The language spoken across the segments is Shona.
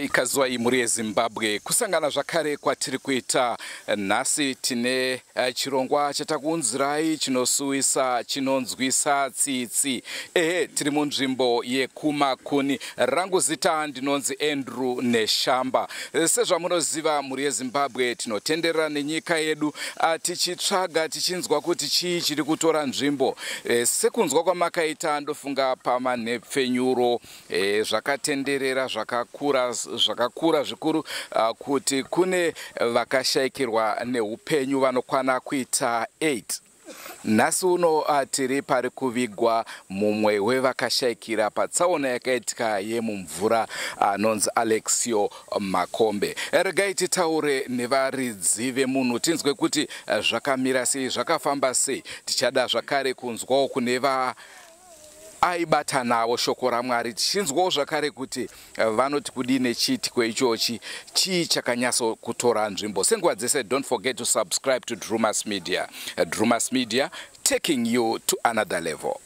ikazwai muri yeZimbabwe kusangana zvakare kwatiri kuita nhasi tine chirongwa chatakuunzirai chinosuwisa chinonzwisa tsitsi. Tiri munzvimbo yekuMakuni. Rangu zita ndinonzi Andrew Neshamba. Sezvamunoziva muri yeZimbabwe tinotenderera nenyika yedu tichitsvaga tichinzwa kuti chii chiri kutora nzvimbo. Sekunzwa kwamakaita ndofunga pamanhepfenyuro zvakatenderera zvakakura zvikuru kuti kune vakashayikirwa neupenyu vanokwana kuita 8. Nhasi uno tiri pari kuvigwa mumwe wevakashayikira patsaona yakaitika yemumvura anonzi kwaAlexio Makombe. Regai titaure nevaridzi vemunhu tinzwe kuti zvakamira sei, zvakafamba sei. Tichada zvakare kunzwawo kune aibata nawo shoko raMwari, tichinzwawo zvakare kuti vanoti kudini chiitiko ichochi, chii chakanyatso kutora nzvimbo. Senguva dzese, don't forget to subscribe to Drewmas Media. Drewmas Media, taking you to another level.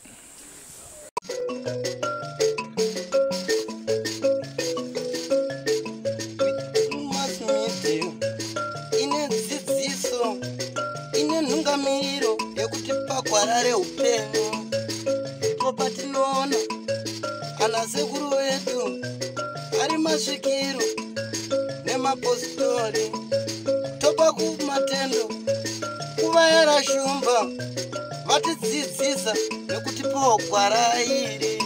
Patinoona anasekuru wedu ari masvikiro nemapositori topa kumatendo kuvayera shumba vatidzidzisa nekutipawo gwara iri.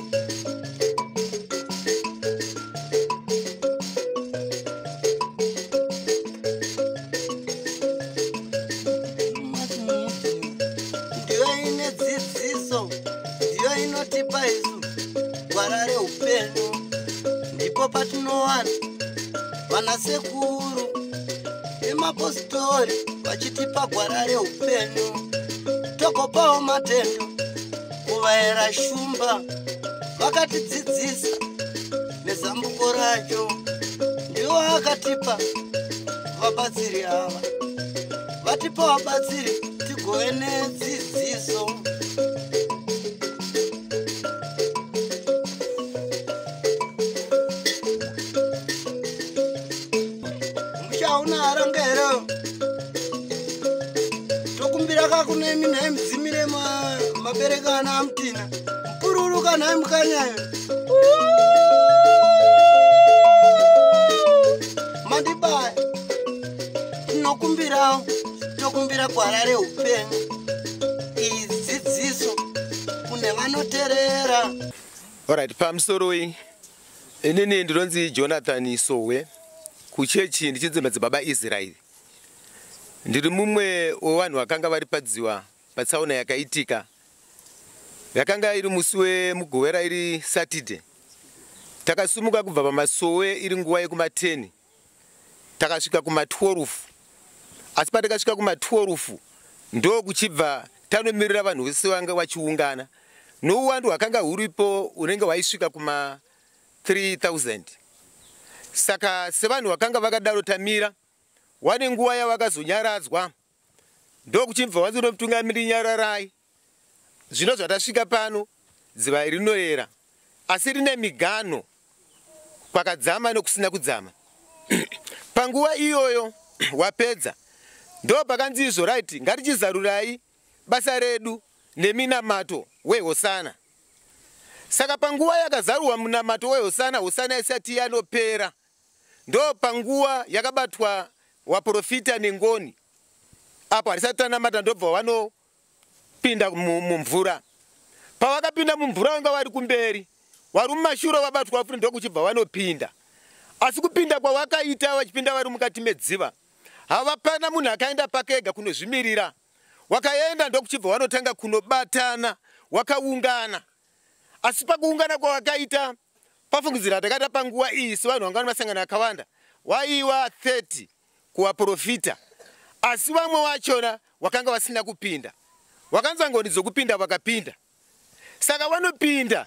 Ndiyo ine dzidziso, ndiyo inotipa isu gwara reupenyu. Ndipo patinowana vanasekuru nemapositori vachitipa gwara reupenyu, tokopawo matendo kuvayera shumba vakatidzidzisa nezambuko racho. Ndiwo vakatipa vabatsiri ava, vatipa vabatsiri tigove nedzidziso. Muchaona arangero tokumbira kakune mina emdzimire maberekana amutina mpururu kana emukanyayo mandibaya tokumbira gwara reupenyu idzidziso kune vanoteerera. Alright, pamusoro inini ndinonzi Jonathan Sowe kuchechi ndichidzimedza baba Israeli. Ndiri mumwe wevanhu vakanga vari padziwa patsaona yakaitika. Yakanga iri musi weMugowera iri Saturday. Takasumuka kubva pamasowe iri nguva yekuma10 takasvika kuma12. Asi patakasvika kuma12 ndo kuchibva tanomirira vanhu vese vanga vachiungana. Nouwandu hwakanga huripo unenge hwaisvika kuma 3000. Saka sevanhu vakanga vakadaro tamira, wane nguva yavakazonyaradzwa, ndo kuchibva wanzi nomutungamiri nyararai. Zvino zvatasvika pano dziva rinoyera, asi rine migano kwakadzama nokusina kudzama. Panguva iyoyo wapedza ndo pakanzi izvo right, ngatichizarurai basa redu neminamato weHosana. Saka panguva yakazarurwa munamato weHosana, Hosana isati yanopera, ndo panguva yakabatwa waprofita nengoni. Apo harisati tanamata ndobva vanopinda mumvura. Pavakapinda mumvura vanga vari kumberi, vari mumashure vabatwa vapfuuri ndo kuchibva vanopinda. Asi kupinda kwavakaita vachipinda vari mukati medziva, havapana munhu akaenda pakega kunozvimirira. Wakaenda ndo kuchibva vanotanga kunobatana, wakaungana. Asi pakuungana kwavakaita pafungidzira takata panguva iyi sevanhu vanga masangano akawanda waiwa 30 kuvaprofita. Asi vamwe vachona wakanga vasina kupinda, wakanza ngoni dzokupinda vakapinda. Saka vanopinda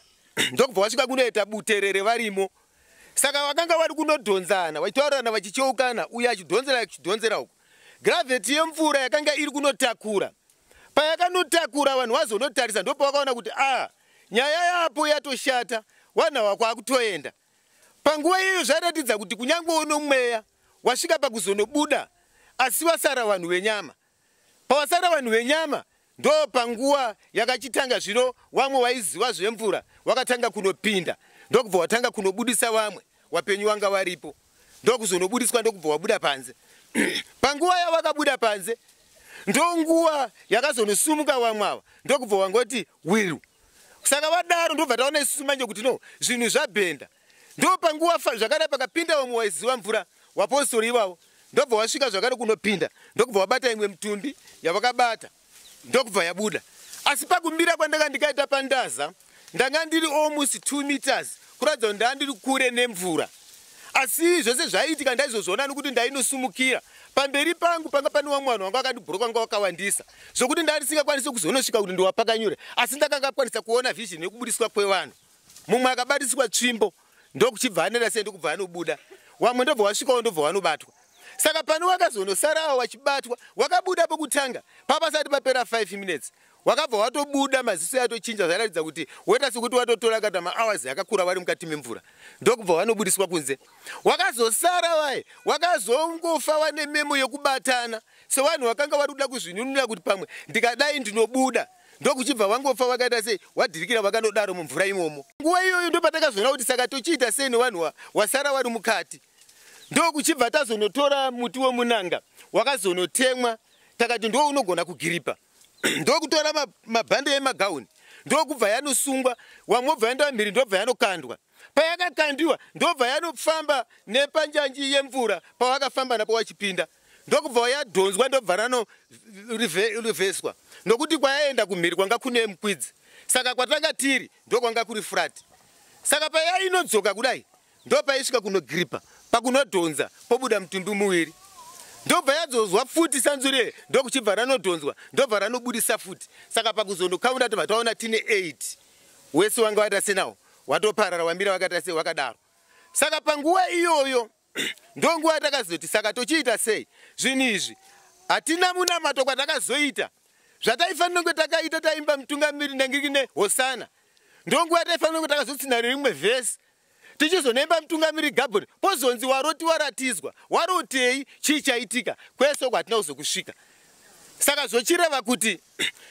ndokubva vasvika kunoita buterere varimo. Saka vakanga vari kunodhonzana vachitaurirana vachicheukana, uye achidhonzera uko. Gravity yemvura yakanga iri kunotakura. Payakanotakura vanhu vazonotarisa ndo pavakaona kuti nyaya yapo yatoshata, wanhu vakwakutoenda. Panguva iyo zvaratidza kuti kunyange uno mweya wasvika pakuzonobuda asi wasara vanhu venyama. Pawasara vanhu venyama ndo panguva yakachitanga zvino wamwe waiziva zvemvura wakatanga kunopinda ndokubva watanga kunobudisa vamwe wapenyu wanga varipo ndokuzonobudiswa ndokubva wabuda panze. Panguva yawakabuda panze ndo nguva yakazonosumuka vamwe ava ndokubva wangoti wiru. Saka vadaro ndobva taona isusu manje kuti no zvinhu zvabhenda. Ndo panguva zvakare pakapinda vamwe waiziva mvura wapositori ivavo ndobva wasvika zvakare kunopinda ndokubva wabata imwe mutumbi yavakabata ndokubva yabuda. Asi pakumira kwandanga ndikaita pandaza ndanga ndiri almost 2 meters kuratidza kuti ndandiri kure nemvura. Asi zvose zvaiitika ndaizozviona nokuti ndainosumukira pamberi pangu panga pane vamwe vanhu vanga vakandibhuruka vanga vakawandisa zvokuti ndandisingakwanisi kuzonosvika kuti ndiwapakanyure asi ndakanga kwanisa kuona vision yekubudiswa kwevanhu. Mumwe akabatiswa tsvimbo ndokuchibva anera sei ndokubva anobuda wamwe ndobva wasvikawo ndobva wanobatwa. Saka pane wakazonosarawo wachibatwa wakabuda pokutanga papasati papera 5 minutes wakabva watobuda maziso yatochinja zvaratidza kuti woita sekuti watotora kata mahours yakakura vari mukati memvura ndokubva wanobudiswa kunze. Wakazosara vaye wakazongofa wane memo yokubatana sevanhu vakanga vari kuda kuzvinunura kuti pamwe ndikadai ndinobuda ndokuchibva wangofa wakaita sei wadhirikira wakanodaro mumvura imomo. Nguva iyoyo ndopatakazoona kuti saka tochiita sei nevanhu wasara vari mukati ndokuchibva tazonotora muti womunanga wakazonotemwa takati ndo unogona kugiripa ndokutora mabhande emagauni ndokubva yanosungwa wamwe obva yaenda mhiri ndobva yanokandwa. Payakakandiwa ndobva yanofamba nepanjanji yemvura pawakafamba napo wachipinda ndokubva yadhonzwa ndobva rano rivheswa nokuti kwayaenda kumhiri kwanga kune mukwidzi saka kwatanga tiri ndokwanga kuri flat. Saka payainodzoka kudai ndopaisvika kunogripa pakunodhonza pobuda mutumbi muviri ndobva yadzozwa futi sanzure ndokuchibva ranodhonzwa ndobva ranobudisa futi. Saka pakuzonokaunda tobva taona tine 8 wese wanga waita senawo watoparara wamira wakaita sei wakadaro. Saka panguva iyoyo ndonguva yatakazoti saka tochiita sei zvinhu izvi hatina munamato kwatakazoita zvataifanira kunge takaita taimba mutungamiri ndangirine hosana ndonguva yataifanira kunge takazotsinarira rimwe vhesi tichizonemba mutungamiri gabhoni pozonzi waroti waratidzwa warotei chii chaitika kwese kwatina kuzokusvika. Saka zvochireva kuti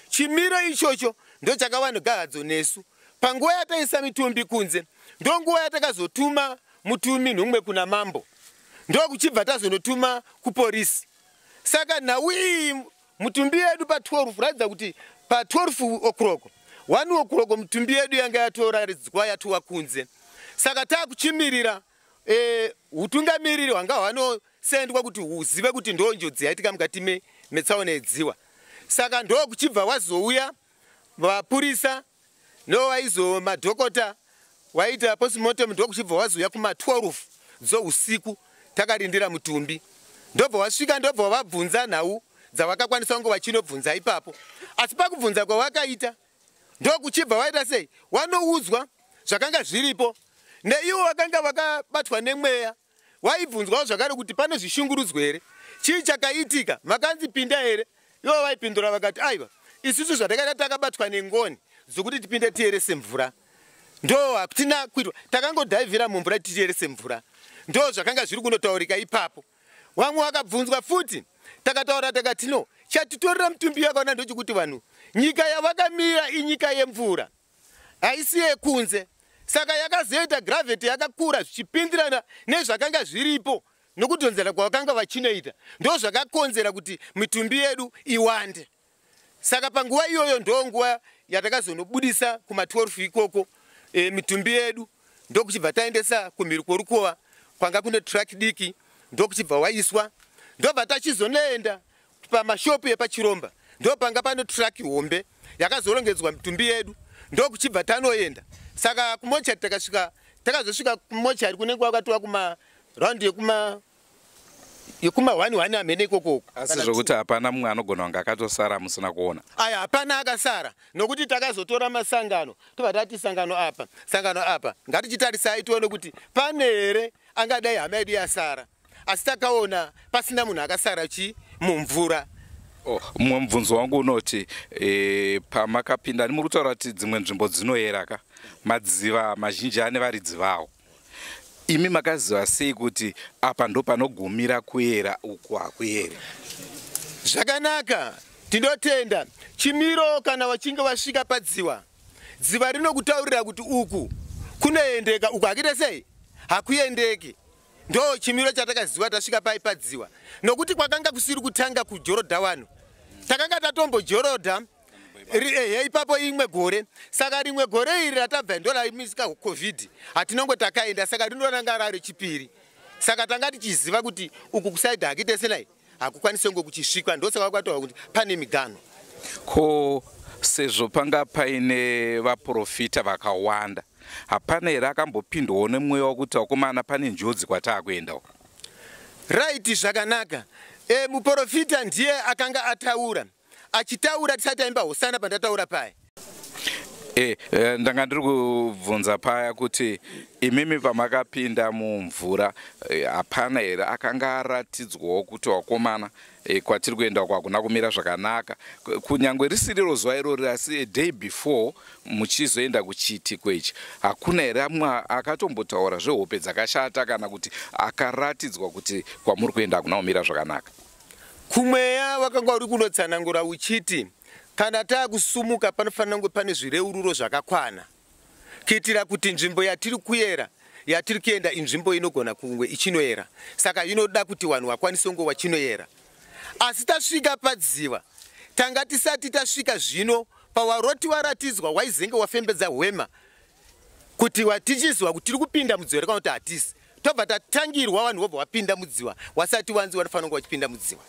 chimiro ichocho ndo chakavanhugahadzo nesu. Panguva yataisa mitumbi kunze ndonguva yatakazotuma mutumi nhumwe kuna mambo ndokuchibva tazonotuma kuporisi. Saka nhau iyi mutumbi yedu pa12 ratidza kuti pa12 o'clock 1 o'clock mutumbi yedu yanga yatoraridzwa yatuwa kunze. Saka takuchimirira utungamiriri hwanga hwanosendwa kuti huzive kuti ndo njodzi yaitika mukati metsaona yedziwa. Saka ndo kuchibva wazouya vapurisa nowaizo madhokota waita postmortem ndo kuchibva wazouya kuma12 dzousiku takarindira mutumbi ndobva wasvika ndobva wabvunza nhau dzavakakwanisa kunge vachinobvunza ipapo. Asi pakubvunza kwavakaita ndo kuchibva waita sei wanoudzwa zvakanga zviripo neivo vakanga vakabatwa nemweya waibvunzwawo zvakare kuti pane zvishungurudzwa here chii chakaitika makanzi pinda here ivo vaipindura vakati aiwa isusu zvatakaita takabatwa nengoni dzokuti tipinde tiyerese mvura ndo hakutina kuitwa takangodhaivhira mumvura tiyerese mvura ndo zvakanga zviri kunotaurika ipapo. Vamwe vakabvunzwa futi takataura takati no chatitorera mutumbi yakaona ndochekuti vanhu nyika yavakamira inyika yemvura haisi yekunze. Saka yakazoita gravity yakakura zvichipindirana nezvakanga zviripo nokudhonzera kwavakanga vachinoita ndo zvakakonzera kuti mitumbi yedu iwande. Saka panguva iyoyo ndo nguva yatakazonobudisa kuma12 ikoko mitumbi yedu ndokuchibva taendesa kumhiri kworukova kwanga kune track diki ndokuchibva waiswa ndobva tachizonoenda pamashopu epachiromba ndo panga pane track hombe yakazorongedzwa mitumbi yedu ndokuchibva tanoenda. Saka kumochari takazosvika kumochari kunenge kwakatiwa kuma raundi yekuma 1 amene ikoko. Asi zvokuti hapana mumwe anogona kunge akatosara musina kuona. Aya hapana akasara nokuti takazotora masangano tobva tati sangano apa ngatichitarisai tione kuti pane here angadai hama yedu yasara. Asi takaona pasina munhu akasara mumvura. Mumwe mubvunzo wangu unoti pamakapinda muri kutaura kuti dzimwe nzvimbo dzinoyera ka madziva mazhinji ane varidzi vawo imi makaziva sei kuti apa ndo panogumira kuyera uku hakuyeri? Zvakanaka, tinotenda chimiro kana wachinge wasvika padziva, dziva rinokutaurira kuti uku kunoendeka, uku hakita sei hakuendeki. Ndo chimiro chatakaziva tasvika padziva, nokuti kwakanga kusiri kutanga kujorodha wanu, takanga tatombojorodha ipapo imwe gore. Saka rimwe gore iri ratabva ndoraimisika covid, hatinongo takaenda, saka rinorananga rari chipiri. Saka tanga tichiziva kuti uku kusaidha hakite senai hakukwanise ngo kuchisvika, ndosaka kwataura kuti pane migano. Ko sezvo panga paine vaprofita vakawanda, hapana here akambopindwawo nemweya wekuti vakomana pane njodzi kwataakuendawo? Right, zvakanaka. Muprofita ndiye akanga ataura, achitaura tisati aimba hosana pandataura paya. Ndanga ndiri kubvunza paya kuti imimi pamakapinda mumvura, hapana here akanga aratidzwawo kuti vakomana kwatiri kuenda kwakuna kumira zvakanaka, kunyangwe risiriro zuva irori, asi a day before muchizoenda kuchiitiko ichi, hakuna here amwe akatombotaura zvehope dzakashata kana kuti akaratidzwa kuti kwamuri kuenda hakuna kumira zvakanaka? Kumweya wakanga uri kunotsanangura uchiti kana taakusumuka panofanira kunge pane zvireururo zvakakwana, kuitira kuti nzvimbo yatiri kuyera, yatiri kuenda inzvimbo inogona kunge ichinoyera. Saka inoda kuti vanhu vakwanise kunge vachinoyera. Asi tasvika padziva, tanga tisati tasvika zvino pawaroti waratidzwa waizenge wafembedza hwema kuti watichizwa kuti tiri kupinda mudziva kana kuti hatisi, tobva tatangirwa vanhu vobva vapinda mudziva wasati wanzi wanofanira kunge wachipinda mudziva,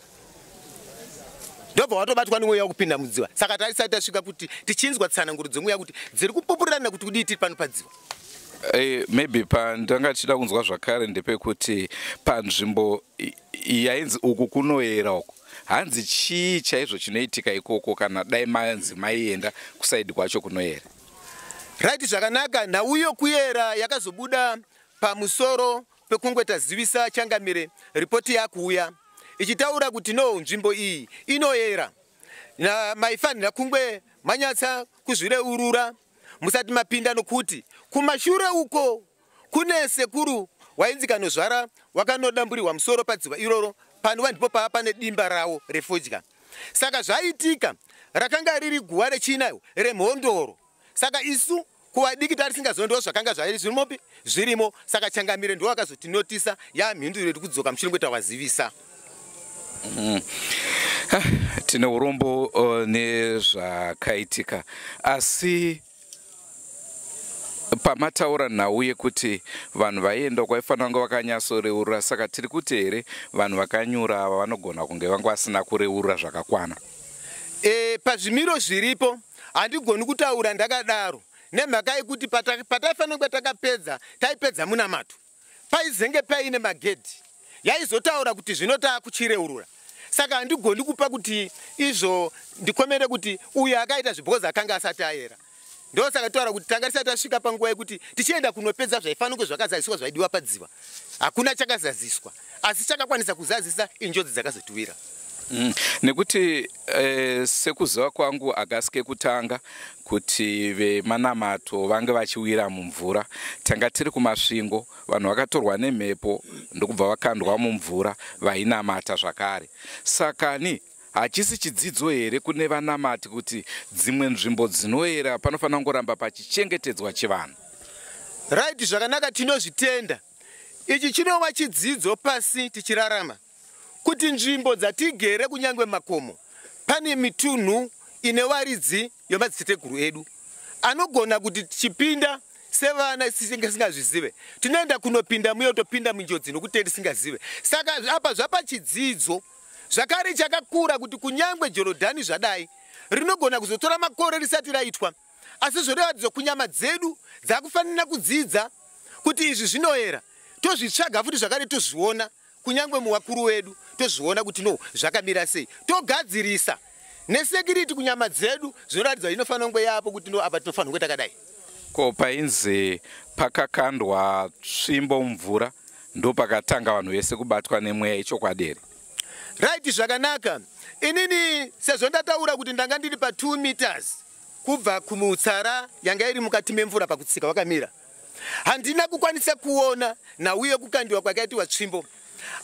ndobva watobatwa nemweya wekupinda mudziva. Saka tarisati tasvika kuti tichinzwa tsananguro dzemweya kuti dziri kupupurana kuti kudii tiri pano padziva. Maybe ndanga tichida kunzwa zvakare ndepekuti panzvimbo yainzi uku kunoyera uku, hanzi chii chaizvo chinoitika ikoko kana dai manzi maienda kusaidi kwacho kunoyera? Right, zvakanaka. Nhauyo kuyera yakazobuda pamusoro pekungwe tazivisa changamire ripoti yakuuya ichitaura kuti no, nzvimbo iyi inoyera na maifanira kungwe manyatsa kuzvireurura musati mapinda, nokuti kumashure uko kune sekuru wainzi Kanozvara wakanodamburirwa musoro padziva iroro, panova ndipo pava pane dimba rawo refodya. Saka zvaitika rakanga riri guva rechinayo remhondoro. Saka isu kuvadiki tarisingazondiwo zvakanga zvairi zvirimopi zvirimo. Saka changamire ndo wakazotinotisa yamhinduro yedu kudzoka mushure kwetawazivisa. Tine urombo nezvakaitika, asi pamataura nhau yekuti vanhu vaienda kwaifanira kunge vakanyatsoreurura, saka tiri kuti here vanhu vakanyura ava vanogona kunge vanga vasina kureurura zvakakwana? Pazvimiro zviripo handigoni kutaura ndakadaro, nemhaka yekuti pataifanira kunge takapedza taipedza munamato, paizenge paine magedhi yaizotaura kuti zvino taakuchireurura. Saka handigoni kupa kuti izvo ndikomere kuti uyu akaita zvibhozi akanga asati ayera. Ndo saka taura kuti tanga tisati tasvika panguva yekuti tichienda kunopedza zvaifanira kunge zvakazadziswa zvaidiwa padziva, hakuna chakazadziswa, asi chakakwanisa kuzadzisa injodzi dzakazotiwira. Nekuti sekuziva kwangu Agasti kutanga kuti vemanamato vange vachiwira mumvura, tanga tiri kumasvingo, vanhu vakatorwa nemhepo ndokubva vakandwa mumvura vainamata zvakare. Sakani hachisi chidzidzo here kune vanamati kuti dzimwe nzvimbo dzinoyera panofanira kungoramba pachichengetedzwa chivanhu? Right, zvakanaka, tinozvitenda. Ichi chinova chidzidzo pasi tichirarama, kuti nzvimbo dzatigere kunyangwe makomo pane mitunhu ine varidzi yemadziteteguru edu anogona kuti tichipinda sevana tisingazvizive tinoenda kunopinda muyo topinda munjodzi nokuti tisingazive. Saka apa zvapa chidzidzo zvakare chakakura kuti kunyangwe Jorodhani zvadai rinogona kuzotora makore risati raitwa, asi zvorevadzwa kunyama dzedu dzakufanira kudzidza kuti izvi zvinoyera, tozvitsvaga futi zvakare tozviona kunyangwe muwakuru wedu tozviona kuti no zvakamira sei, togadzirisa nesekiriti kunyama dzedu zvinoratidza inofanira kunge yapo kuti no apa tinofanira kunge takadai. Ko painzi pakakandwa tsvimbo mvura ndo pakatanga vanhu vese kubatwa nemweya ichokwadi? Right, zvakanaka. Inini sezvo ndataura kuti ndanga ndiri pa 2 meters kubva kumutsara yanga iri mukati memvura pakutsika wakamira, handina kukwanisa kuona nauye kukandiwa kwakaitiwa tsvimbo,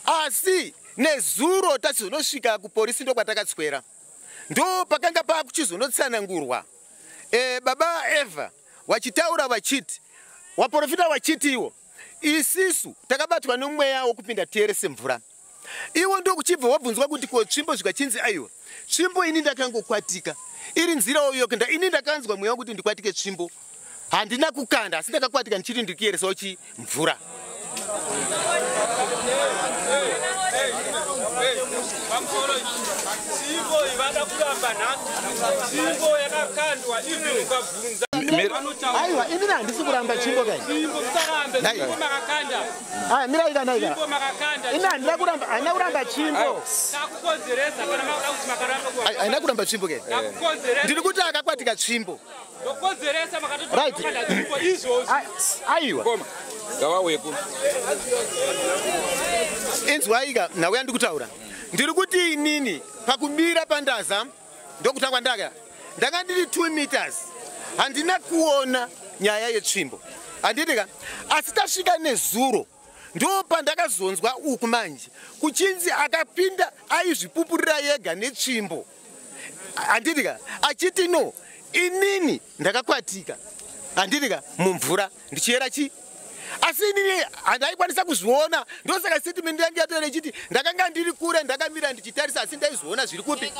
asi nezuro tachizonosvika kupolisi ndokwatakatswera ndo pakanga pakuchizonotsanangurwa. Baba Eva wachitaura wachiti, waprofita wachiti iwo, isisu takabatwa nomweya wokupinda tierese mvura. Iwo ndo kuchibva wabvunzwa kuti ko tsvimbo zvikachinzi aiwa tsvimbo ini ndakangokwatika iri nzira oyo kenda ini ndakanzwa mweya kuti ndikwatike tsvimbo, handina kukanda asi ndakakwatika ndichiti ndikieresawo mvura. Aiwa ini handisi kuramba tsvimbo kai. Miraika naika. Ini handina kuramba, handina kuramba tsvimbo. Handina kuramba tsvimbo kai. Ndiri kuti akakwatika tsvimbo. Right. Aiwa. Gawaweko. Inzwaika nawe andikutaura. Ndiri kuti inini pakubira pandaza ndokutangwa ndanga ndiri 2 meters handina kuona nyaya yetsvimbo. Handitika asi tasvika nezuro ndo pandakazonzwa uku manje kuchinzi akapinda aizvipupurira yega netsvimbo. Handitika achiti no inini ndakakwatika handitika mumvura ndichiyera asi inini handaikwanisa kuzviona ndosaka statement yangu yatora ichiti ndakanga ndiri kure ndakamira ndichitarisa asi ndaizoona zviri kupi.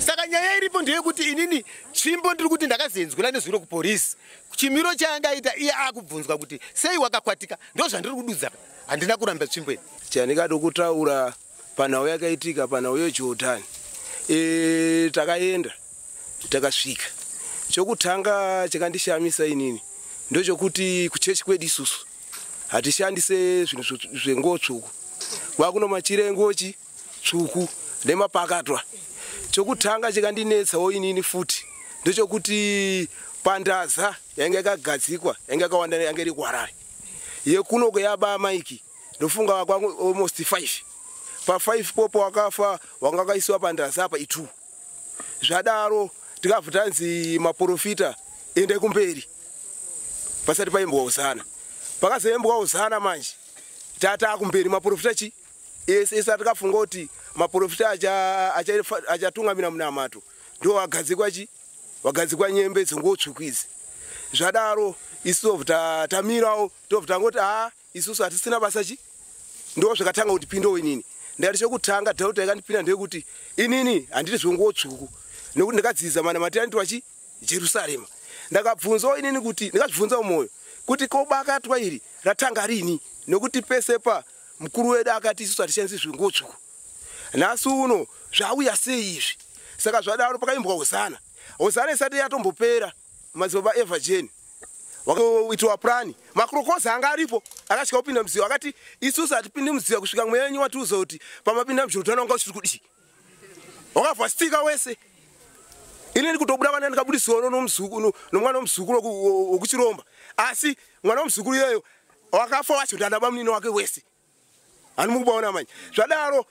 Saka nyaya iripo ndeyekuti inini tsvimbo ndiri kuti ndakazenzwira nezuro kupolisi chimiro chaangaita iye akubvunzwa kuti sei wakakwatika ndozvandiri kududza handina kuramba tsvimbo iyi. Chandikada kutaura panhau yakaitika panhau yeJordani. Takaenda takasvika. Chokutanga chakandishamisa inini ndochokuti kuchechi kwedu isusu hatishandise zvinhu zvenguo tsvuku, kwakuno machirengochi tsvuku nemapakatwa. Chokutanga chakandinetsawo inini futi ndochokuti pandaza yanga yakagadzikwa yanga yakawanda yanga iri kwarare yekuno kweyaba maiki ndofunga kwangu almost 5 pa5 popo wakafa wanga kaisiwa pandaza apa 2 zvadaro tikabvutanzi maprofita ende kumberi pasati paimbouzana pakazoembouzana manje tata kumberi maprofita chi ese takafunga kuti maprofita achatungamira munamato ndo wagadzikwa nyembe dzengotsvukwizi. Zvadaro isusu tamirawo tobvutangoti isusu hatisina basa chi ndo zvakatanga kuti pindo inini ndati chokutanga dhauta yakandipinda ndeyekuti inini handiti zvongotsvuku nekuti ndikadziza mana matiyanditwa chi Jerusalema. Ndakabvunzawo inini kuti ndikazvibvunza mumwoyo kuti kobakatwa iri ratanga rini nekuti pesepa mukuru wedu akati isusu hatishandisi zvingotsvuku. Nhasi uno zvauya sei izvi? Saka zvadaro pakaimbwa uzana isati yatombopera madzibaba Eva Jane wakaitwa plani makrokoza anga aripo akasvika kupinda mudziyo akati isusu hatipindi mudziyo kusvika mwenyu watiuza kuti pamapinda muJordani wanga uchiri kudii wakabva stika wese. Inini kutobuda kana ndikabudisiwa nomwana womuzukuru wokuchiromba asi mwana womuzukuru iyeyo wakafa wacho ndandaba munini wake wese animukubaona manje. Zvadaro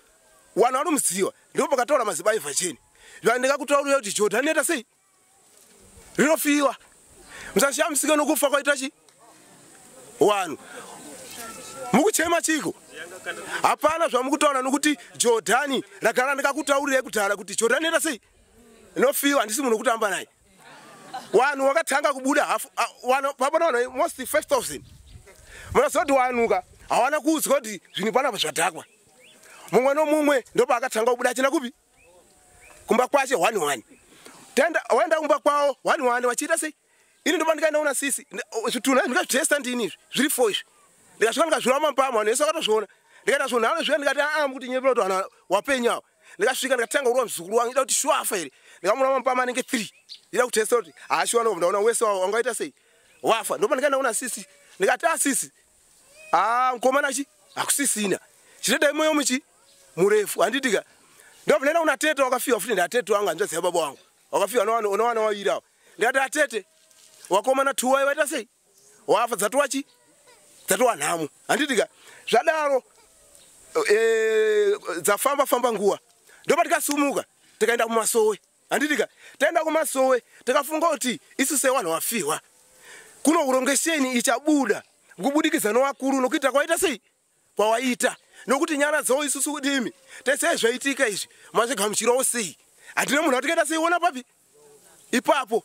wana vanomuziva ndipo pakataura madzibaba Eva Jane ndingakutaurira kuti Jordani ita sei rinofiwa musashamisike nokufa kwaita chi wanu mukuchema chiko hapana zvamukutaura nokuti Jordani ragara ndikakutaurira kudhara kuti Jordani ita sei inofiwa handisi munhu wekutamba naye. Wanhu wakatanga kubuda papana most 5000 munazoti wanuka hawana kuudzwa kuti zvinhu panapa zvadhakwa mumwe nomumwe ndopaakatanga kubuda achina kupi kumba kwache 1-1 tenda waenda kumba kwawo 1-1 wachiita sei. Ini ndoba ndikaenda sisi zvitunha ndikazvitesta ndini zviri 4 izvi ndikasvika ndikazvira mapama vanhu vese vakatozviona ndikaita zvunhu hano zvino ndikati kuti nyepera kuti vanhu wapenyawo ndikasvika ndikatanga kurwa muzukuru wangu ida kuti shuwa afa here ndikamuna mapama anenge 3 ndida kutesta kuti shuwa ndobva ndaona wese wangaita sei wafa. Ndoba ndikaenda sisi ndikati sisi mukomana chi hakusisina chitedai moyo muchi murefu handitika ndobva ndaenda kuna tete wakafiwa futi ndatete wangu hanzvadzi yababa wangu wakafiwa nowana wairawo ndikati atete wakomana 2 waita sei wafa dzatova chi dzatova nhamu handitika. Zvadaro dzafamba nguva ndoba tikasumuka tikaenda kumasowe handitika taenda kumasowe tikafunga kuti isu sevanhu vafiwa kuno urongesheni ichabuda kubudikidza novakuru nokuita kwaita sei kwawaita nokuti nyara dzawo isusu kudimi tesei zvaitika izvi mazvigamuchirawo sei hatina munhu atikaita seiona papi ipapo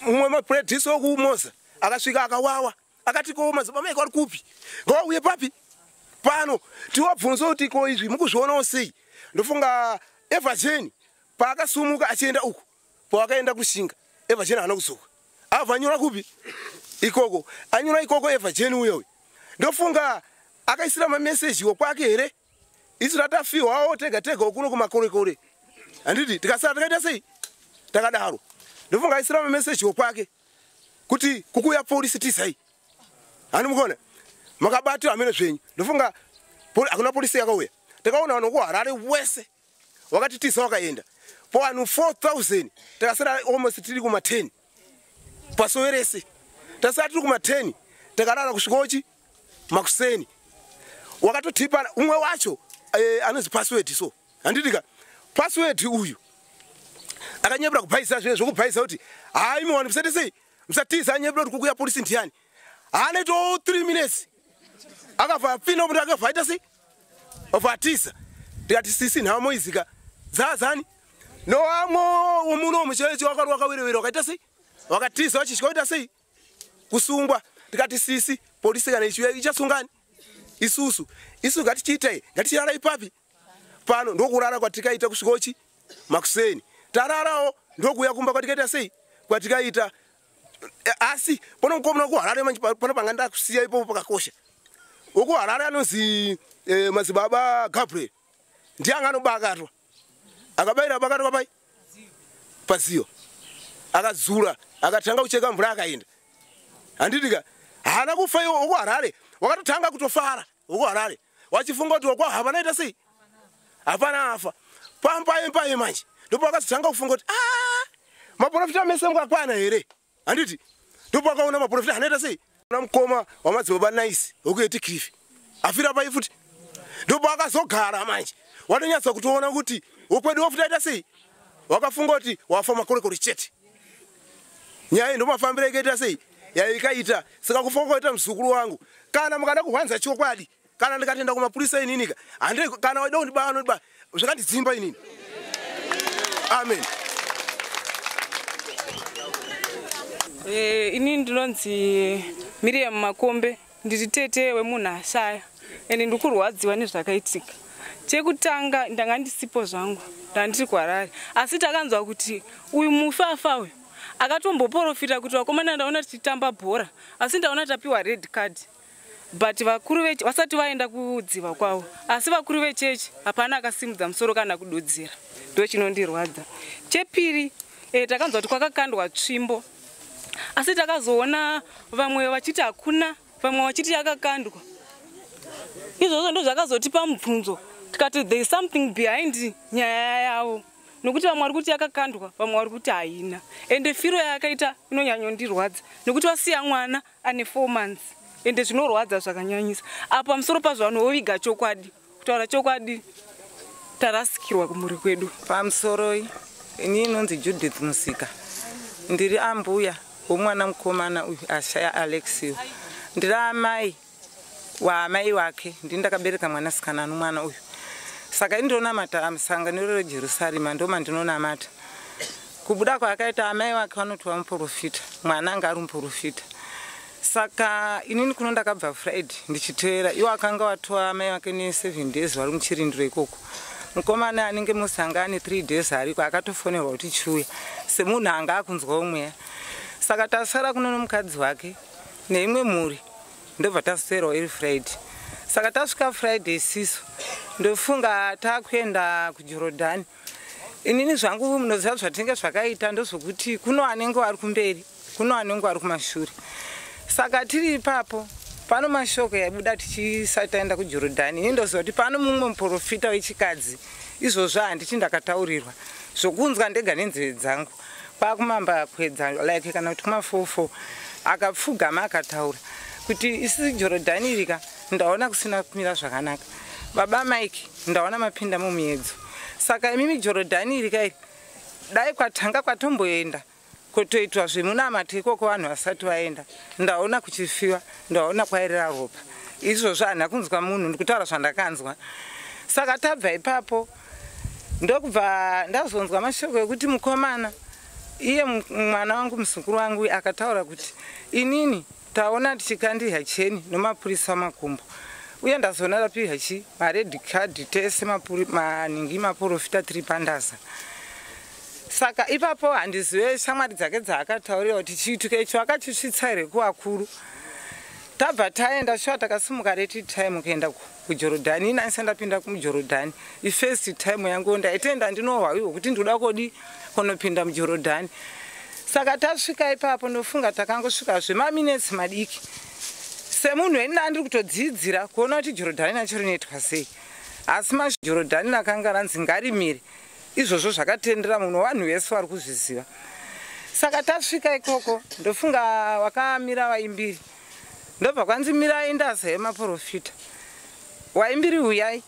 mumwe mapredhisi wokumoza akasvika akawawa akati ko madzibaba eko ari kupi ngawauye papi pano tiwabvunza kuti ko izvi mukuzvionawo sei ndofunga evhajeni paakasumuka achienda uku pawakaenda kushinga evhajeni haana kusuka abva anyura kupi ikoko anyura ikoko evhajeni uyoyo ndofunga akaisira mamesejiwo kwake here isu tatafiwawo tega tega okuno kumakorekore handiti tikasara takaita sei takadaro ndofunga aisira mamesejiwo kwake kuti kukuya polisi tisai hani mukona makabati amene zvenyu ndofunga hakuna polisi yakauya takaona vanhu kuharare wese wakati tisa wakaenda po vanhu 4000 takasara almost tiri kuma 10 pasowerese tasara tiri kuma 10 takarara kusvikochi makuseni wakatotipa umwe wacho anozi password so handitika password uyu akanyepera kubhaisa zvinhu zvokubhaisa kuti hai muwani musati sei musatiza anyepera kuti kukuya polisi ndiani haanaito 3 minutes akabva apinda kuti akabva aita sei obva atiza tikati sisi nhamo izika dzazani noamwo womuno muchechi wakari wakawerewera wakaita sei wakatiza wachitya waita sei kusungwa tikati sisi polisi kana ichiuya ichasungani isusu ngatichiitai ngatichirara ipapi pano ndokurara kwatikaita kusvikochi makuseni tararawo ndokuya kumba kwatikaita sei kwatikaita asi pano mukomana kuharare manje pano panga ndakusiya ipopo pakakosha ukuharare anozi madzibaba Gabriel ndianga anobakatwa akabayira bakatwa pai paziyo akadzura akatanga kucheka mvura akaenda handitika haana kufa iwo ukuharare wakatotanga kutofara ukuharare wachifunga kuti wakwa hapanaita sei hapana afa pambaye manje ndipo akazotanga kufunga kuti maprofita mese mukakwana here handiti ndipo akaona maprofita hanaita sei na mukoma wamadzibaba naisi wokuyeti krifi afira pai futi ndipo akazogara manje watonyatsa kutoona kuti ukwedu wofuta aita sei wakafunga kuti wafa makorekore chete nyaya ndomafambira ikaita sei yaikaita saka kufunga kuita mzukuru wangu kana mukada kuhwanza chokwadi kana ndikatenda kumapurisa ininika hande kana waida kundiba anodiba zvakandidzimba inini amen ini ndinonzi Miriam Makombe ndiri tete wemunhu ashaya ende ndikurwadziwa nezvakaitika chekutanga ndanga ndisipo zvangu ndandiri kwaRare asi takanzwa kuti uyu mufafa uyu akatomboprofita kuti vakomana ndaona tichitamba bhora asi ndaona tapiwa red card but vakuru vechechi vasati vaenda kudziva kwavo asi vakuru vechechi hapana akasimudza musoro kana kudodzera ndo chinondirwadza chepiri takanzwa kuti kwakakandwa tsvimbo asi takazoona vamwe vachiti hakuna vamwe vachiti yakakandwa izvozvo ndo zvakazotipa mubvunzo tikati there is something behind nyaya yavo nokuti vamwe vari kuti yakakandwa vamwe vari kuti haina ende firo yakaita inonyanyondirwadza nokuti vasiya mwana ane 4 months ende zvinorwadza zvakanyanyisa apa musoro pazvo vanoviga chokwadi kutaura chokwadi tarasikirwa kumhuri kwedu pamusoroi ini inonzi Judith Musika ndiri ambuya womwana mukomana uyu ashaya Alexio ndiri amai waamai wake ndindakabereka mwanasikana nomwana uyu saka indonamata musanganiro reJerusarema ndoma ndinonamata kubuda kwakaita amai wake vanoti vamuprofita mwana anga ari muprofita saka inini kuno ndakabva Friday ndichiteera iwo akanga watova amai wake ne7 days vari muchirindiro ikoko mukomana anenge musangane 3 days ariko akatofonerwa kuti chiuya semunhu anga akunzwawo mweya saka tasara kuno nomukadzi wake neimwe mhuri ndobva tasiteerwa iri Friday saka tasvika Friday isiso ndofunga takuenda kuJorodhani inini zvangu munoziva zvatinge zvakaita ndozvokuti kuno anenge vari kumberi kuno anenge vari kumashure saka tiri ipapo pano mashoko yabuda tichisati taenda kuJorodhani ini ndoziva kuti pano mumwe muprofita wechikadzi izvozvo handiti ndakataurirwa zvokunzwa ndega nenzeve dzangu kwakumamba kwedza like kana kuti kumafofo akapfugama akataura kuti isi Jorodhani irika ndaona kusina kumira zvakanaka baba Mike ndaona mapinda mumiedzo saka imimi Jorodhani irika iri dai kwatanga kwatomboenda kotoitwa zvemunamati ikoko vanhu vasati vaenda ndaona kuchifiwa ndaona kwairira ropa izvozvo handina kunzwa munhu ndikutaura zvandakanzwa saka tabva ipapo ndokubva ndazonzwa mashoko ekuti mukomana iye mwana wangu muzukuru wangu akataura kuti inini taona tichikandiha cheni nomapurisa makumbo uye ndazoona rapiwa chi mared card tese maningi maprofita tiri pandaza saka ipapo handizive shamwari dzake dzaakataurira kuti chiituke icho akachisvitsa here kuvakuru tabva taenda shuwa takasimuka reti time kuenda kujorodhani inanisa ndapinda kumujorodhani ifirst time yangu ndaitenda ndinohwawiwa kuti ndoda kodi kunopinda mujorodhani saka tasvika ipapo ndofunga takangosvika zvemaminutes madiki semunhu endina ndiri kutodzidzira kuona kuti jorodhani nacho rinoitwa sei asi majorodhani nakanga ranzi ngarimire izvozvo zvakatendera munhu wanhu vese vari kuzviziva saka tasvika ikoko ndofunga wakamira waimbiri ndobva kwanzi mirai ndaza yemaprofita waimbiri uyai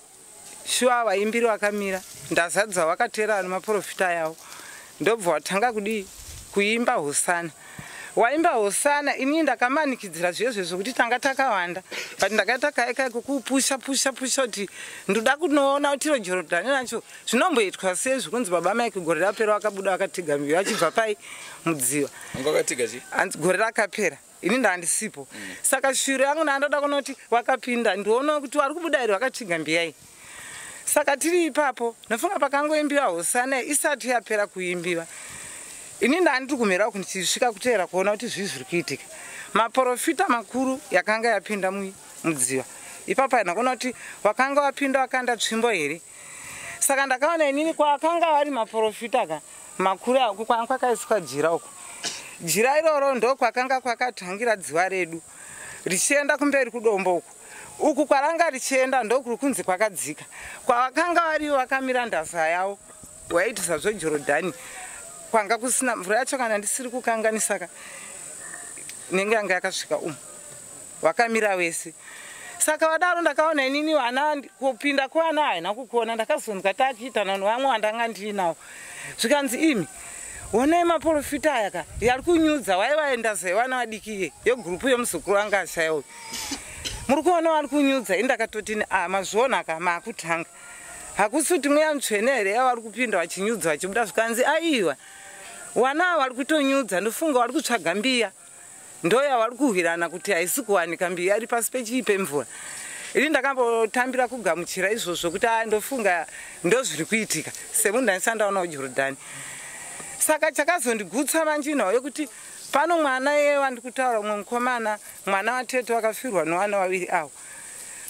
shuwa waimbiri wakamira ndazadza wakatera nemaprofita yavo ndobva watanga kudii kuimba hosana waimba hosana ini ndakamanikidzira zvezvezvo kuti tanga takawanda but ndakaita kaikaiko kupusha kuti ndoda kunoona kuti iro jorodhani nacho zvinomboitwa sei zvikunzi baba maiki gore rapera wakabuda wakatigambiwa achibva pai mudziva gore rakapera ini ndandisipo saka shuro yangu ndandoda kuona kuti wakapinda ndiona kuti wari kubuda iri wakatigambiyai saka tiri ipapo ndofunga pakangoimbiwa hosana isati yapera kuimbiwa ini ndandiri kumhera kuti ndichisvika kuteera kuona kuti zvii zviri kuitika maprofita makuru yakanga yapinda mudziva ipapo haina kuona kuti wakanga wapinda wakanda tsvimbo here saka ndakaona inini kwakanga vari maprofita makuru ako kwakaiswa jira uko jira iroro ndo kwakanga kwakatangira dziva redu richienda kumberi kudombo uku kwaranga richienda ndokuri kunzi kwakadzika kwavakanga varivo vakamira ndaza yavo waitisa zvejorodhani kwanga kusina mvura yacho kana ndisiri kukanganisaka nenge yanga yakasvika wakamira wese saka vadaro ndakaona inini vana kupinda kuvana haina kukuona ndakazonzwa takiitana nevamwe vandanga ndiinawo zvikanzi imi onai maprofita aya yari kunyudza waivaenda zevana vadikiye yegurupu yomuzukuru wanga ashayawo muri kuona vari kunyudza indakatoti mazvionaka maakutanga hakusi kuti mweya mutsvene here yavari kupinda vachinyudza vachibuda zvikanzi aiwa wana vari kutonyudza ndofunga vari kutsvaga mbiya ndoya vari kuhwirana kuti haisi kuwanika mbiya ari pasi pechii pemvura ini ndakambotambira kugamuchira izvozvo kuti ndofunga ndozviri kuitika semunhu ndaisandaonawo jorodhani saka chakazondigutsa manjinawo yokuti pano mwana yeye wandikutaura mumwe mukomana mwana watete wakafirwa nevana vaviri avo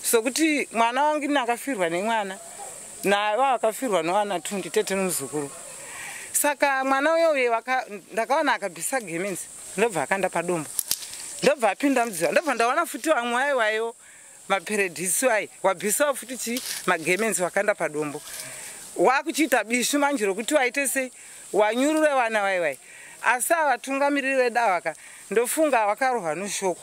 sokuti mwana wangu ini akafirwa nemwana navo vakafirwa nevana 20 tete nomuzukuru saka mwana uyoyo ndakaona akabvisa gemenzi ndobva akanda padombo ndobva apinda mudziva ndobva ndaona futi vamwe aiwaiwo maperedhisi ai wabvisawo futi chi magemenzi wakanda padombo wakuchiita bishu manje rokuti waite sei wanyurure vana vaiwai asi avatungamiriri vedavaka ndofunga vakarohwa noshoko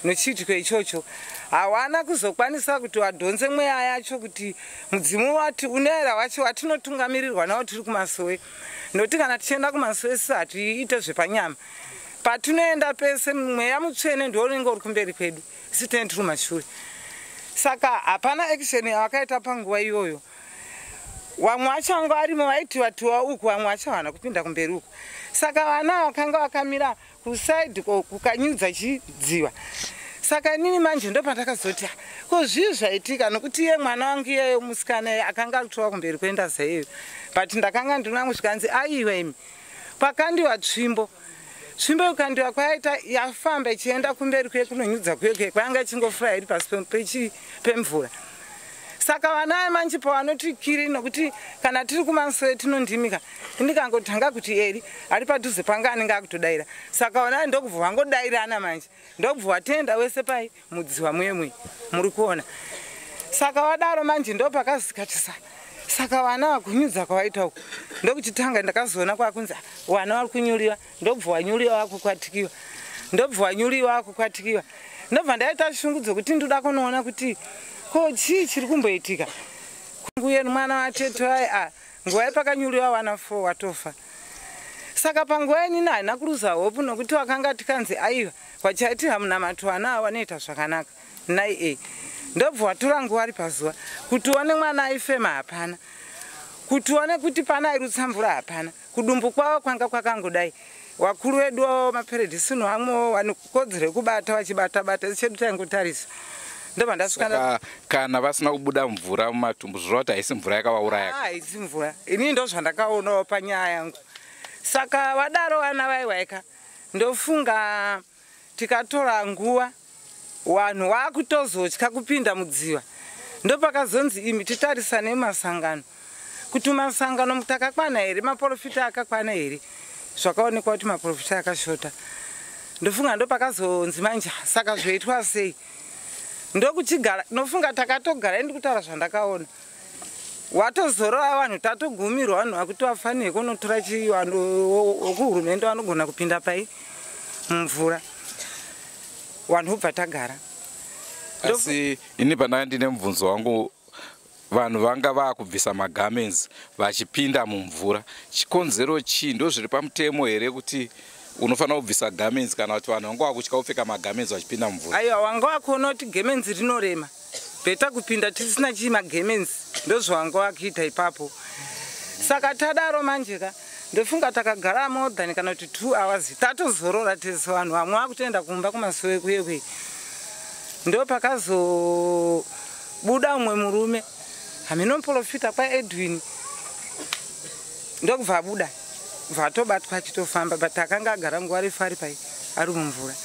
nochiitiko ichocho hawana kuzokwanisa kuti vadhonze mweya yacho kuti mudzimu wati unoera wacho watinotungamirirwa nawo tiri kumasowe noti kana tichienda kumasowe si hatiite zvepanyama patinoenda pese mweya mutsvene ndounenge uri kumberi kwedu isi tinenge tiri kumashure saka hapana action yavakaita panguva iyoyo vamwe vacho vanga varimo vaiti vatiwa uku vamwe vacho havana kupinda kumberi uku saka vana vakanga vakamira kusaidhi kukanyudza chidziva saka inini manje ndopandakazoti ko zvii zvaitika nokuti iye mwana wangu iyeyo musikana akanga arikutowa kumberi kuendaza iyeyo but ndakanga ndinamwe zvikanzi aiwa imi kwakandiwa tsvimbo ikandiwa kwaita yafamba ichienda kumberi kwekunonyudza kweke kwayanga ichingofura iri pasi pemvura saka vana manje pavanoti kiri nokuti kana tiri kumasowe tinondimika ndikangotanga kuti eri ari padhuze panga anenge akutodaira saka vana ndokubva vangodairana manje ndokubva watenda wese pai mudziva mwemwe muri kuona saka vadaro manje ndopakazikatisa saka vana vakunyudza kwavaita uku ndokuchitanga ndakazoona kwakunzi vana vari kunyuriwa ndobva wanyuriwa wakukwatikiwa ndobva wanyuriwa wakukwatikiwa ndobva ndaita shungu dzokuti ndoda kunoona kuti ko chii chiri kumboitika nguye mwana watete ai nguva yapakanyuriwa vana 4 watofa Saka panguva inini haina kuruza hope nokuti wakanga tikanzi aiwa kwachaiti hamuna matwana awanoita zvakanaka nai ndobva watora nguva ari pazuva kuti uone mwana aifema hapana, kuti uone kuti pana airutsa mvura hapana. Kudumbu kwavo kwanga kwakangodai. Wakuru wedu maperedhisino vamwe vanokodzero yekubata vachibata-bata chedu taingotarisa. Ndobva ndasvika kana vasina kubuda mvura mumatumbu zvoreva kuti haisi mvura yakavauraya. Haisi mvura. Inini ndozvandakaonawo panyaya yangu. Saka vadaro vana vaiwaika ndofunga tikatora nguva vanhu vakutozotya kupinda mudziva. Ndopakazonzi imi titarisane masangano kuti masangano mutakakwana here, maprofita akakwana here. Zvakaonekwa kuti maprofita akashota. Ndofunga ndopakazonzi manje saka zvoitwa sei. Ndokuchigara nofunga takatogara ndikutaura zvandakaona. Watozorova vanhu tatogumirwa vanhu vakuti vafanire kunotora chivanhu wokuhurumende vanogona kupinda pai mumvura. Vanhu ubva tagara. Asi ini pandanga ndine mubvunzo wangu, vanhu vanga vakubvisa magarments vachipinda mumvura. Chikonzero chii? Ndozviri pamutemo here kuti unofanira kubvisa garments kana kuti vanhu vanga vakutya kupfeka magarments vachipinda mumvura? Aiwa, wanga wakuona kuti garments rinorema. Beta kupinda tisina chimagarments. Ndozvanga wakuita ipapo. Saka tadaro manjeka ndofunga takagara more than kana kuti 2 hours tatozorora tese vanhu vamwe vakutoenda kumba kumasuwe kuyekwe. Ndopakazobuda umwe murume haminoprofita kwaEdwin ndokubva abuda vatobatwa achitofamba but akanga agara nguva refu ari pai ari mumvura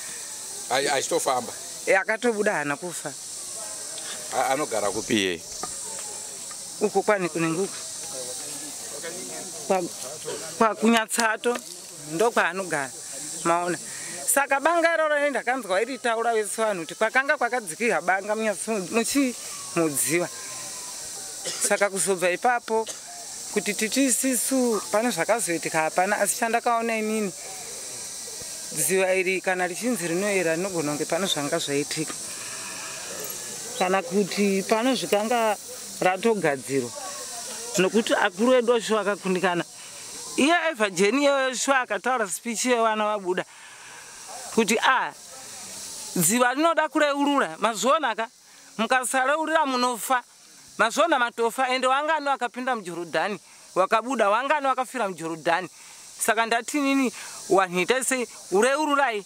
achitofamba akatobuda hana kufa. Anogara kupi yeye? Uko kwani kunenguku kwa kunyatsato ndokwaanogara maona. Saka banga iroro ndakanzwa iri taura vese vanhu kuti kwakanga kwakadzikira banga muchimudziwa. Saka kuzobva ipapo kuti titisisu pane zvakazoitika hapana, asi chandakaona inini dziva iri kana richinzi rinoera rinogona kunge pano zvanga zvaitika kana kuti pano zvikanga ratogadzirwa nokuti akuru edu sho akakundikana. Iye Eva Jeni sho akataura speech yevana vabuda kuti dziva rinoda kureurura mazvonaka mukasareurira munofa mazvona matofa ende wangani wakapinda muJorodhani wakabuda wangani wakafira muJorodhani. Saka ndati nini wanhita sei ureururai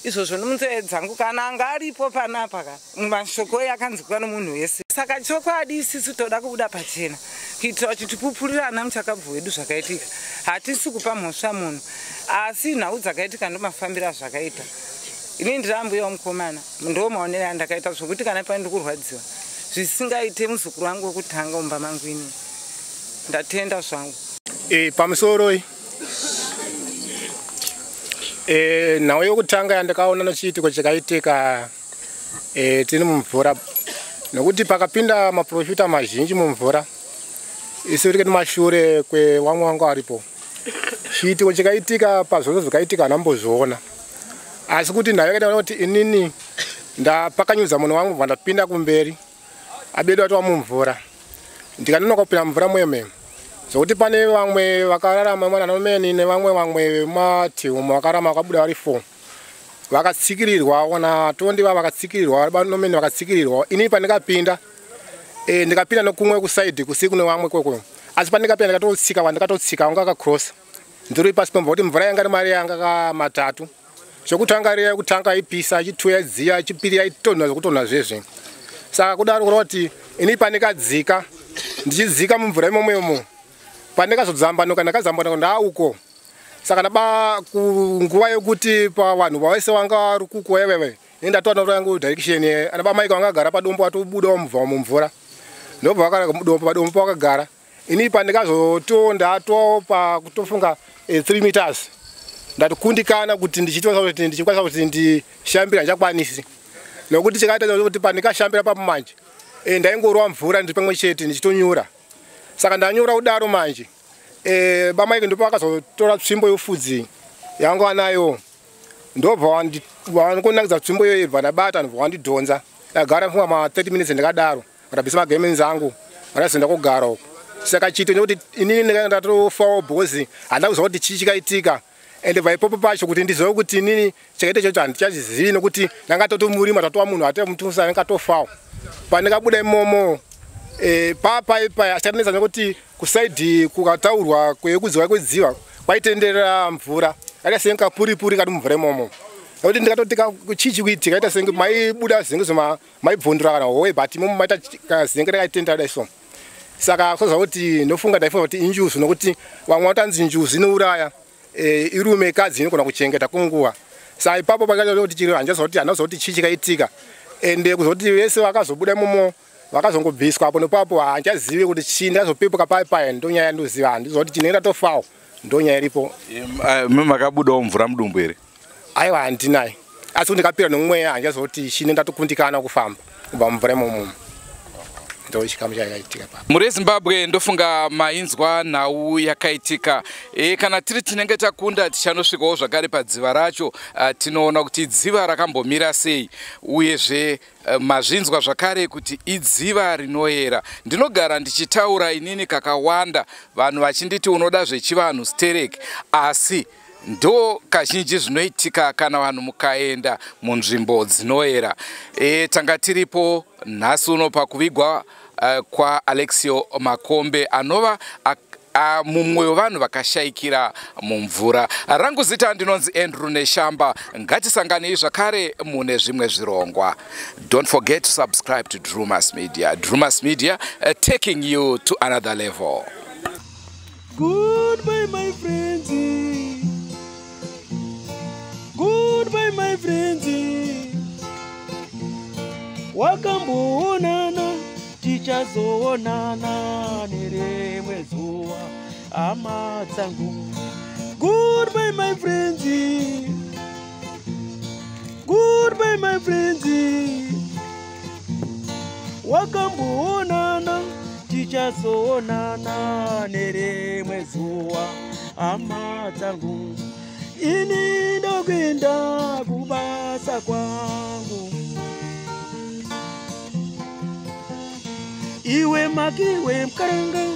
izvozvo nomunzeve dzangu kana anga aripo panapa mumashoko yakanzikwa nomunhu wese. Saka chokwadi isisu toda kubuda pachena kuitira kuti tipupurire ana muchakabvu wedu zvakaitika. Hatisi kupa mhosva munhu asi nhau dzakaitika ndomafambira zvakaita. Ini ndirambuya mukomana ndo maonero andakaita zvokuti kana pani ndikurwadziwa zvisingaite muzukuru wangu wekutanga umba mangu ini ndatenda zvangu. Pamusoro nhau yokutanga yandakaona nochiitiko chakaitika tiri mumvura nokuti pakapinda maprofita mazhinji mumvura isi rikati mashure kwevamwe vanga varipo. Chiitiko chakaitika pazvose zvakaitika ndambozviona, asi kuti nhau yakaita kuti inini ndapakanyudza munhu wangu bva ndapinda kumberi abedu vatova mumvura ndikanonoka kupinda mumvura mwemwe zvokuti pane vamwe vakararama mwananomeni nevamwe mateumo vakarama vakabuda vari 4 vakatsikirirwa ona tondi va vakatsikirirwa vanomeni vakatsikirirwa. Ini pandikapinda ndikapinda nokumwe kusaidi kusiku nevamwe kwekwe, asi pandikapinda ndikatotsika wanga akacross ndiri pasi pemvura kuti mvura yanga ri mari yanga kamatatu. Chokutanga riya kutanga ipisa chitu yadziya chipiri yaitonha zvokutonha zvezve. Saka kudaro kurova kuti ini pandikadzika ndichidzika mumvura imomo pandikazozambanuka ndakazambanuka ndauko. Saka ndaba kunguva yokuti pavanhu vavese vanga vari kuko yevewe ndatoona mvura yangu direction anaba maika vanga agara padombo atobudawo mumvura ndobva vakara padombo vakagara. Ini pandikazotonda pakutofunga 3 meters ndatikundikana kuti ndichikwanisa kuti ndishambira ndichakwanisi nokuti chakaita kuti pandikashambira papo manje ndaingorwa mvura ndiri pamwe chete ndichitonyura. Saka ndanyura kudaro manje bamaiki ndipo vakazotora tsvimbo yofudzi yanga vanayo ndobva vankonakidza tsvimbo iyoyo bva ndabata ndobva vandidhonza ndagara funga ma 30 minutes ndikadaro ndabvisa magemens angu ndazenda kugara uko saka chito nekuti inini ndatofawo bhozi handina kuziva kuti chii chikaitika ende vaipopo pacho kuti ndizive kuti inini chakaita ichocho handichachizivi nokuti ndanga totomurima tatova munhu ate mutusa ndingatofawo pandingabuda imomo papaipai achatinetsa nekuti kusaidhi kukataurwa kwekudziva kwedziva kwaitenderera mvura kaita senge kapuripuri kati mumvura imomo nokuti ndikatoti chii chikuitika kaita senge maibuda zinge maibvundura kana howe but imomo maita zinge rakaitendera so saka koza kuti nofunga ndaifunga kuti injuzi nokuti vamwe vatanzi njuzi inouraya irume kadzi inogona kuchengeta kunguva saka ipapo pakaita kuti chiro handizoti handazoti chii chikaitika ende kuzoti vese vakazobuda imomo vakazongobviswa apo nepapo handichazivi kuti chii ndikazopepuka paipai ndonyaya ndoziva handizoti chinoenda tofawo ndonyaya iripo. Makabudawo mvura mudumbu here? Aiwa handinayi asi kuti ndikapira nomweya handizoti chii ndatokundikana kufamba kubva mumvura imomo. Muri Zimbabwe ndofunga mainzwa nhau yakaitika kana tiri tinenge takunda tichanosvikawo zvakare padziva racho tinoona kuti dziva rakambomira sei uyezve mazvinzwa zvakare kuti idziva rinoyera. Ndinogara ndichitaura inini kakawanda vanhu vachinditi unoda zvechivanhu stereki asi ndo kazhinji zvinoitika kana vanhu mukaenda munzvimbo dzinoyera. Tanga tiripo nhasi uno pakuvigwa kwaAlexio Makombe anova mumwe wevanhu vakashayikira mumvura. Rangu zita ndinonzi Andrew Neshamba. Ngatisanganei zvakare mune zvimwe zvirongwa. Don't forget to subscribe to Drewmas Media. Drewmas Media taking you to another level. Goodbye my friends. Goodbye my friends. Wakamboonana tichazoonana nerimwe zuva hama dzangu. Goodbye my friends. Goodbye my friends. Wakamboonana tichazoonana nerimwe zuva hama dzangu. Ini ndokwenda kubasa kwangu. Iwe makiwe mkaranga.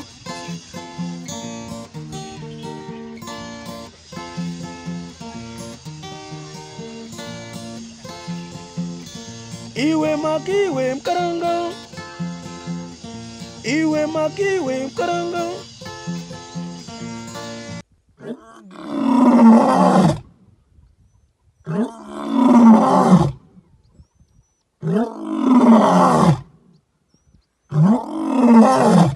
Iwe makiwe mkaranga. Iwe makiwe mkaranga. Oh,